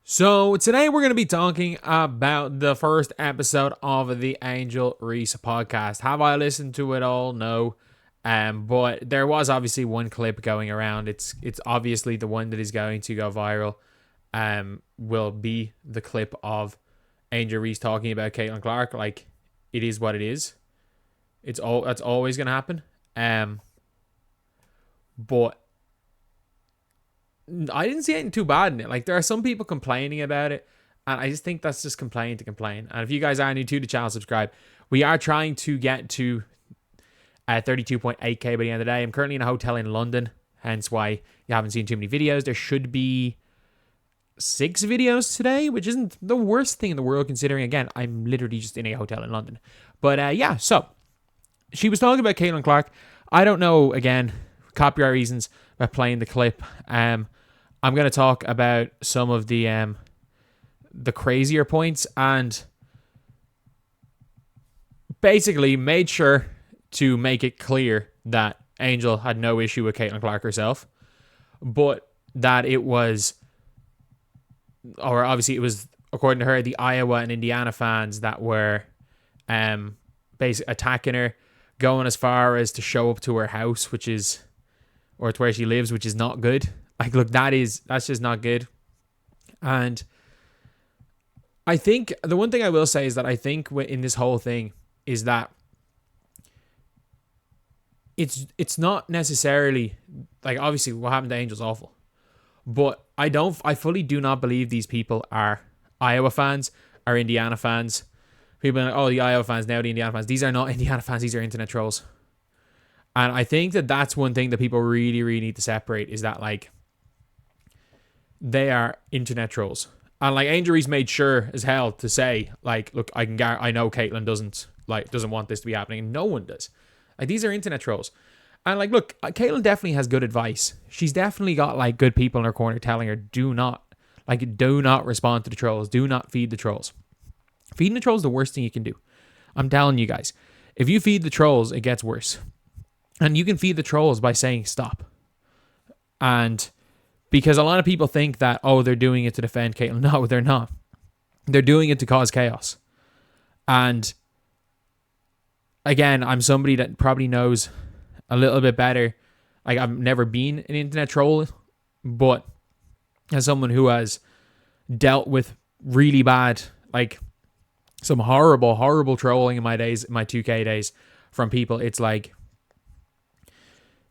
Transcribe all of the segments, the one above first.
So today we're going to be talking about the first episode of the Angel Reese podcast. Have I listened to it all? No. But there was obviously one clip going around. It's obviously the one that is going to go viral. Will be the clip of Angel Reese talking about Caitlin Clark. Like, it is what it is. That's always going to happen. But I didn't see anything too bad in it. Like, there are some people complaining about it, and I just think that's just complaining to complain. And if you guys are new to the channel, subscribe. We are trying to get to 32.8k by the end of the day. I'm currently in a hotel in London, hence why you haven't seen too many videos. There should be 6 videos today, which isn't the worst thing in the world, considering, again, I'm literally just in a hotel in London. But yeah, so she was talking about Caitlin Clark. I don't know, again, copyright reasons, about playing the clip. I'm going to talk about some of the crazier points, and basically made sure to make it clear that Angel had no issue with Caitlin Clark herself, but that it was, or obviously it was, according to her, the Iowa and Indiana fans that were basically attacking her, going as far as to show up to her house, which is, or to where she lives, which is not good. Like, look, that's just not good. And I think the one thing I will say is that I think in this whole thing is that it's not necessarily, like, obviously what happened to Angel's awful, but I fully do not believe these people are Iowa fans or Indiana fans. People are like, oh, the Iowa fans, now the Indiana fans. These are not Indiana fans, these are internet trolls. And I think that that's one thing that people really, really need to separate, is that, like, they are internet trolls. And, like, Angel Reese made sure as hell to say, like, look, I know Caitlin doesn't want this to be happening, and no one does. Like, these are internet trolls. And, like, look, Caitlin definitely has good advice. She's definitely got, like, good people in her corner telling her, do not respond to the trolls. Do not feed the trolls. Feeding the trolls is the worst thing you can do. I'm telling you guys. If you feed the trolls, it gets worse. And you can feed the trolls by saying stop. And because a lot of people think that, oh, they're doing it to defend Caitlin. No, they're not. They're doing it to cause chaos. And again, I'm somebody that probably knows a little bit better. Like, I've never been an internet troll, but as someone who has dealt with really bad, like, some horrible, horrible trolling in my 2K days from people, it's like,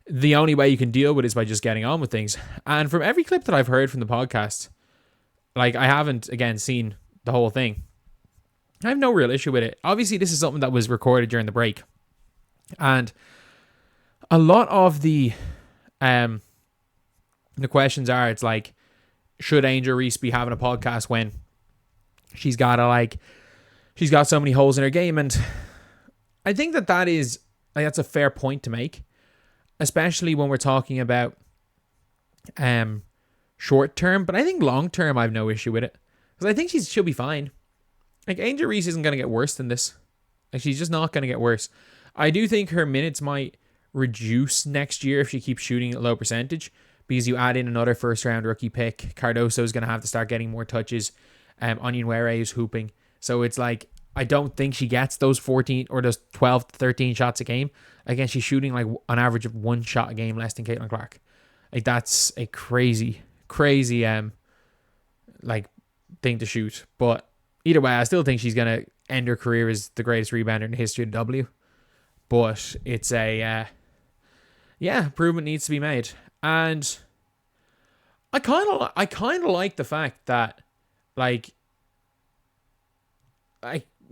the only way you can deal with it is by just getting on with things. And from every clip that I've heard from the podcast, like, I haven't, again, seen the whole thing, I have no real issue with it. Obviously, this is something that was recorded during the break. And a lot of the questions are, it's like, should Angel Reese be having a podcast when she's got so many holes in her game? And I think that is, like, that's a fair point to make, especially when we're talking about short term. But I think long term, I have no issue with it, because I think she'll be fine. Like, Angel Reese isn't going to get worse than this. Like, she's just not going to get worse. I do think her minutes might reduce next year if she keeps shooting at low percentage, because you add in another first round rookie pick. Cardoso is going to have to start getting more touches. Onyenwere is hooping. So it's like, I don't think she gets those 14 or those 12 to 13 shots a game. Again, she's shooting like an average of 1 shot a game less than Caitlin Clark. Like, that's a crazy, crazy like, thing to shoot. But either way, I still think she's gonna end her career as the greatest rebounder in the history of W. But it's a improvement needs to be made. And I kind of like the fact that, like,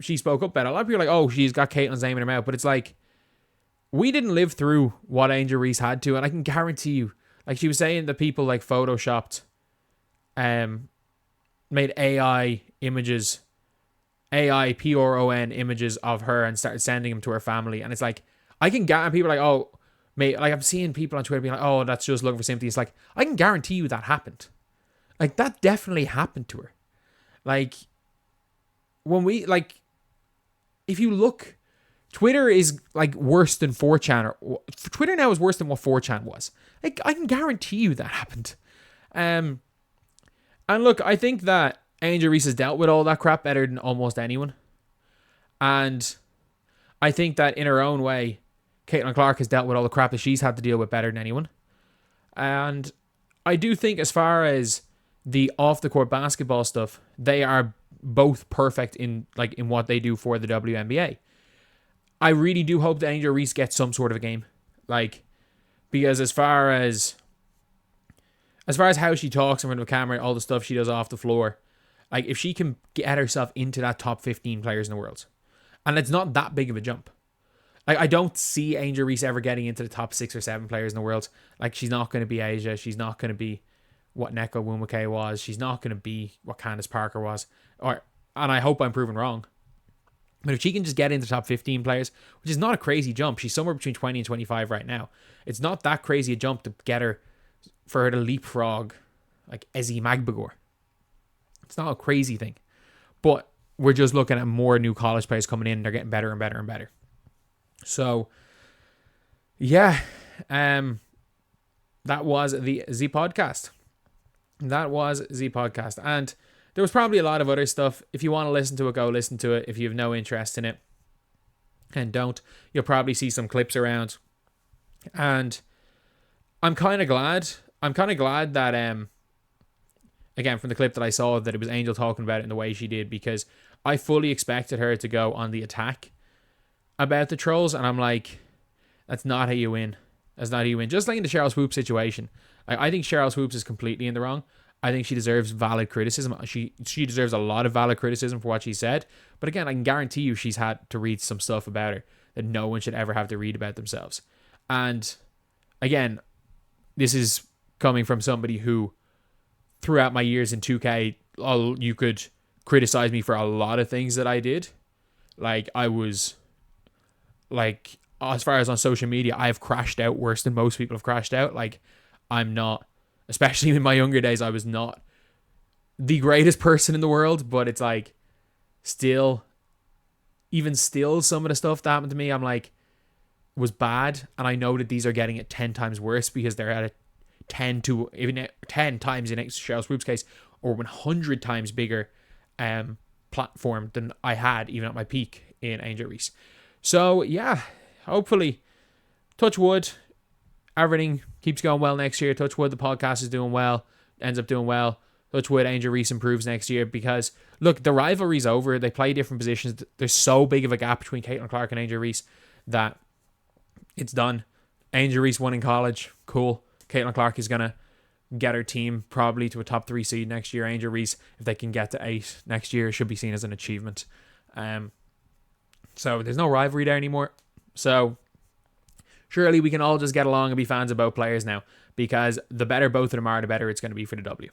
she spoke up better. A lot of people are like, oh, she's got Caitlin's name in her mouth, but it's like, we didn't live through what Angel Reese had to, and I can guarantee you, like, she was saying that people, like, photoshopped, made AI images, AI PRON images of her and started sending them to her family, and it's like, I can guarantee people are like, oh, mate, like, I'm seeing people on Twitter being like, oh, that's just looking for sympathy. It's like, I can guarantee you that happened. Like, that definitely happened to her. Like, when we, like, if you look, Twitter is, like, worse than 4chan. Twitter now is worse than what 4chan was. Like, I can guarantee you that happened. And look, I think that Angel Reese has dealt with all that crap better than almost anyone. And I think that in her own way, Caitlin Clark has dealt with all the crap that she's had to deal with better than anyone. And I do think as far as the off-the-court basketball stuff, they are both perfect in what they do for the WNBA. I really do hope that Angel Reese gets some sort of a game. Because as far as how she talks in front of a camera, all the stuff she does off the floor, if she can get herself into that top 15 players in the world, and it's not that big of a jump. I don't see Angel Reese ever getting into the top 6 or 7 players in the world. She's not going to be Asia. She's not going to be what Neko Wumake was. She's not going to be what Candace Parker was. And I hope I'm proven wrong. But if she can just get into the top 15 players, which is not a crazy jump. She's somewhere between 20 and 25 right now. It's not that crazy a jump to get her, for her to leapfrog Ezi Magbagor. It's not a crazy thing. But we're just looking at more new college players coming in. They're getting better and better and better. So, yeah. That was the Z Podcast. And there was probably a lot of other stuff. If you want to listen to it, go listen to it. If you have no interest in it, and don't, you'll probably see some clips around. And I'm kind of glad that, again, from the clip that I saw, that it was Angel talking about it in the way she did, because I fully expected her to go on the attack about the trolls, and I'm like, that's not how you win. That's not how you win. Just like in the Cheryl Swoops situation. I think Cheryl Swoops is completely in the wrong. I think she deserves valid criticism. She deserves a lot of valid criticism for what she said. But again, I can guarantee you she's had to read some stuff about her that no one should ever have to read about themselves. And again, this is coming from somebody who, throughout my years in 2K, you could criticize me for a lot of things that I did. I was, as far as on social media, I've crashed out worse than most people have crashed out. I'm not, especially in my younger days, I was not the greatest person in the world, but it's still, some of the stuff that happened to me, I'm was bad. And I know that these are getting it 10 times worse because they're at a 10 times in Cheryl Swoop's case, or 100 times bigger platform than I had even at my peak in Angel Reese. So yeah, hopefully, touch wood, everything keeps going well next year. Touch wood, the podcast is doing well, ends up doing well. Touch wood, Angel Reese improves next year, because look, the rivalry's over. They play different positions. There's so big of a gap between Caitlin Clark and Angel Reese that it's done. Angel Reese won in college, cool. Caitlin Clark is going to get her team probably to a top 3 seed next year. Angel Reese, if they can get to 8 next year, should be seen as an achievement. So there's no rivalry there anymore. So surely we can all just get along and be fans of both players now, because the better both of them are, the better it's going to be for the W.